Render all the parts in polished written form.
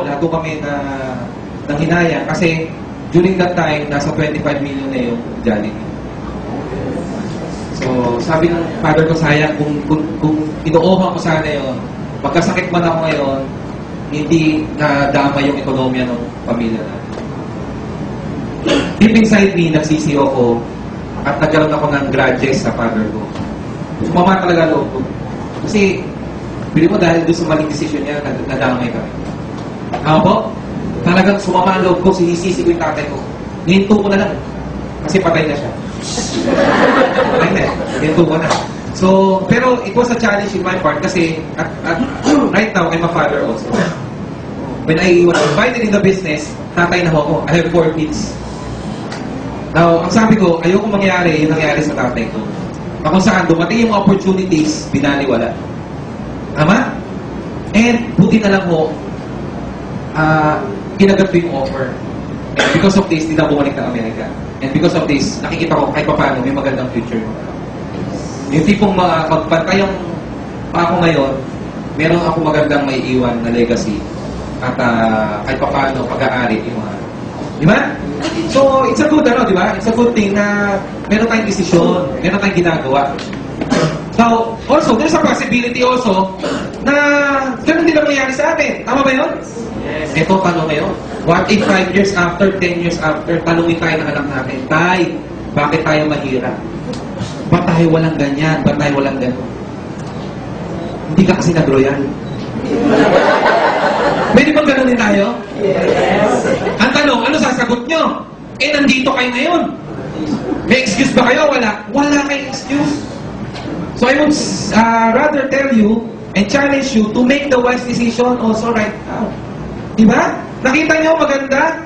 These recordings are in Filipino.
Lahat po kami na nanghinaya kasi during that time, nasa 25 million na yung Jollibee. So, sabi ng father ko, sayang, kung inuoha ko sana yun, magkasakit man ako ngayon, hindi nadama yung ekonomiya ng pamilya natin. Deep inside me, nagsisiyo ko at nagkaroon ako ng grudges sa father ko. Sumama talaga loob ko. Kasi, pili mo dahil doon sa maling decision niya, nadamay kami. Ako po, talagang sumama ang loob ko, sinisisi ko yung tatay ko. Nihinto ko na lang. Kasi patay na siya. Patay na eh. Nihinto ko na. So, pero it was a challenge in my part kasi right now, I'm a father also. When I was invited in the business, tatay na ako. I have 4 kids. Now, ang sabi ko, ayoko mangyari yung nangyari sa tatay ko. Kung saan dumating yung opportunities, binaliwala. Tama? And buti na lang mo, kinagat ko yung offer. And because of this, hindi na bumalik ng Amerika. And because of this, nakikita ko kahit paano may magandang future. Yung tipong magbantay yung ako ngayon, meron ako magandang may iwan na legacy. At kahit paano pag-aari yung mga... Di ba? So, it's a good, di ba? It's a good thing na meron tayong desisyon, meron tayong ginagawa. So, also, there's a possibility also na ganun din ang mangyari sa atin. Tama ba yun? Yes. Ito, tanong ngayon. What if 5 years after, 10 years after, tanungin tayo ng anak natin, Tay, bakit tayo mahirap? Ba't tayo walang ganyan? Ba't tayo walang ganyan? Hindi ka kasi nag-royal. Pwede bang ganunin tayo? Yes. Ang tanong, ano sasagot nyo? Nandito kayo ngayon. May excuse ba kayo? Wala. Wala kayong excuse. So I would rather tell you and challenge you to make the wise decision also right now. Diba? Nakita nyo maganda?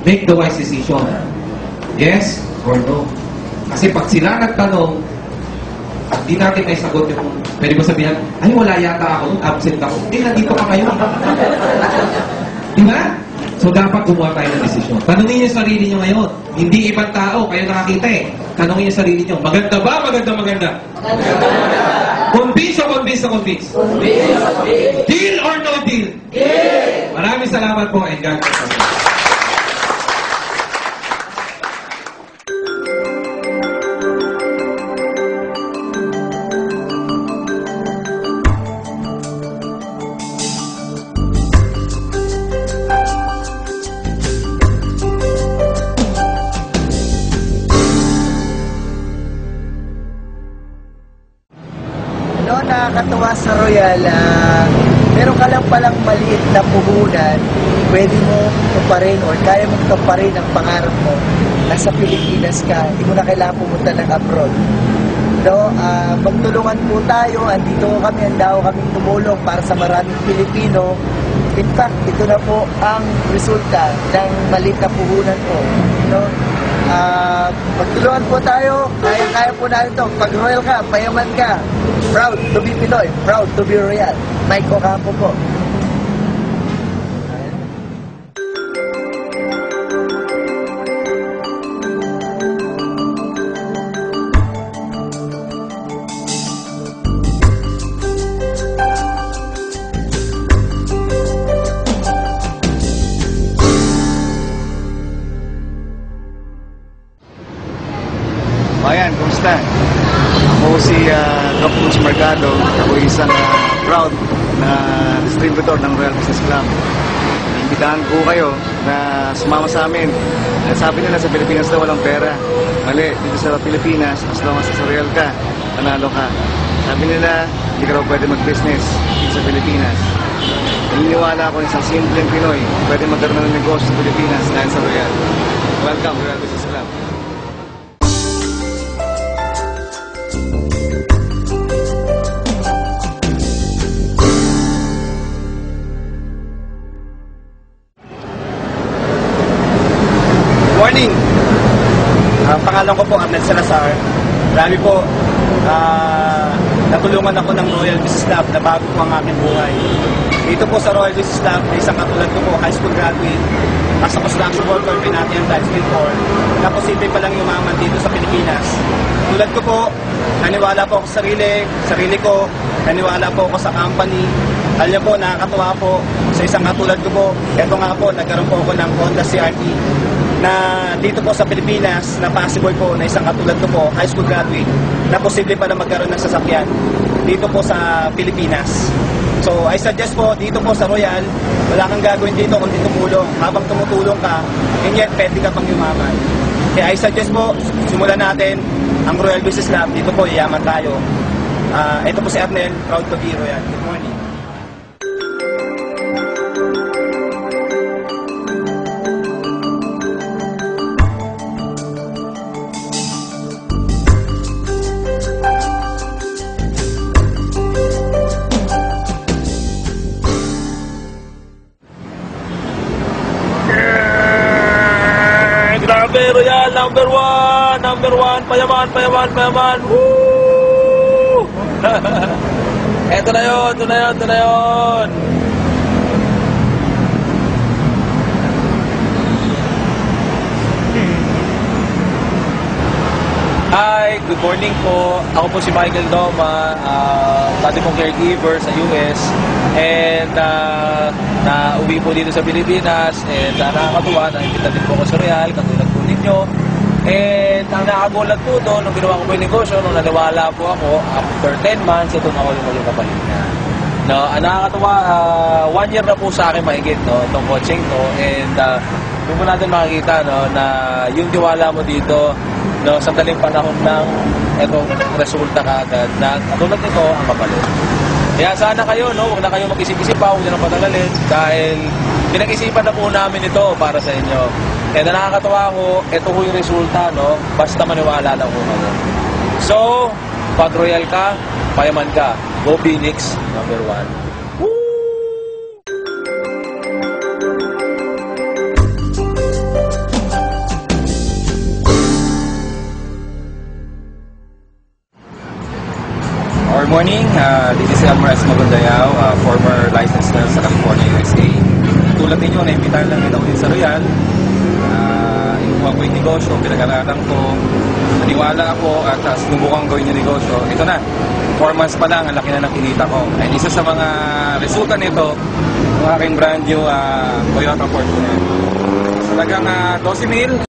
Make the wise decision. Yes or no? Kasi pag sila nagtanong, hindi natin may sagot yung pwede mo sabihin, ay wala yata ako, absent ako. Nandito ka ngayon. Diba? So dapat gumawa tayo ng desisyon. Tanungin niyo sarili niyo ngayon. Hindi ibang tao, kayo nakakita eh. Tanungin niyo sarili niyo, maganda ba? Maganda, maganda. Convince o convince o convince? Deal or no deal? Deal! Maraming salamat po and God bless you. Nakakatawa sa Royal, meron ka lang palang maliit na puhunan, pwede mo tuparin or kaya mong tuparin ang pangarap mo. Nasa Pilipinas ka, hindi mo na kailangan pumunta ng abroad. So, magtulungan po tayo, andito kami, andaw kami tumulong para sa maraming Pilipino. In fact, ito na po ang resulta ng maliit na puhunan ko. Magtulungan po tayo, kaya po natin ito. Pag royal ka, payaman ka, proud to be Pinoy, proud to be royal. Mike Ocampo po. Ayan, kumusta? Ako si Doc Luz Mercado. Ako isang proud na distributor ng Royal Business Club. Imbitahan ko kayo na sumama sa amin. Sabi nila sa Pilipinas daw walang pera. Mali, dito sa Pilipinas, as long as sa Royal ka, panalo ka. Sabi nila, hindi ka raw pwede mag-business dito sa Pilipinas. Naniniwala ako isang simpleng Pinoy, pwede magkaroon ng negosyo sa Pilipinas dahil sa Royal. Welcome, Royal Business Club. Morning! Pangalan ko po, Arnel Salazar. Marami po, natulungan ako ng Royal Business Club na bago po ang aking buhay. Dito po sa Royal Business Club, may isang katulad ko po, high school graduate, as a construction worker, pinatian times before. Tapos simple pa lang yumaman dito sa Pilipinas. Tulad ko po, naniwala po ako sa sarili ko, naniwala po ako sa company, Alam niyo po, nakakatuwa po sa isang katulad ko po. Ito nga po, nagkaroon po ako ng Honda CRT na dito po sa Pilipinas na possible po na isang katulad ko po, high school graduate, na posible pa na magkaroon ng sasakyan dito po sa Pilipinas. So, I suggest po, dito po sa Royal, wala kang gagawin dito kundi tumulong. Habang tumutulong ka, and yet, pwede ka pang yumaman. Kaya I suggest po, simulan natin ang Royal Business Lab. Dito po, yayaman tayo. Ito po si Arnel, proud to be Royal. Good morning. Grabe, Royal, number one, payaman, woo! Eto na yun. Hi, good morning po. Ako po si Michael Doma, dati pong caregiver sa US. And na-uwi po dito sa Pilipinas. And nakakatuwa, nakikita din po ako sa Real, katulad po ninyo. And ang nakakagulat po doon, nung ginawa ko po yung negosyo, nung naniwala po ako, after 10 months, ito na ako yung kapalit niya. No, ang nakakatuwa, 1 year na po sa akin mahigit, no, itong coaching to. And doon po natin makikita, no, na yung tiwala mo dito, no, sa daling panahon ng itong resulta kaagad na katulad nito ang kapalit. Kaya sana kayo, no, huwag na kayo mag-isip-isip pa, huwag na nang patagalin dahil pinag-isipan na po namin ito para sa inyo. Kaya na nakakatawa ko, ito po yung resulta, no, basta maniwala lang po kayo. So, pag royal ka, payaman ka. Go Phoenix, number 1. Good morning, this is Almaraz Magundayao, former licensed nurse sa California, USA. Tulad ninyo, naimbitahan lang ako din sa Royal. Inuha ko yung negosyo, pinag-aralan ko, naniwala ako at sinubukan gawin yung negosyo. Ito na, 4 months pa lang, ang laki na ng kinita ko. And isa sa mga resulta nito, yung aking brand new Toyota Fortuner. Talagang 12 mil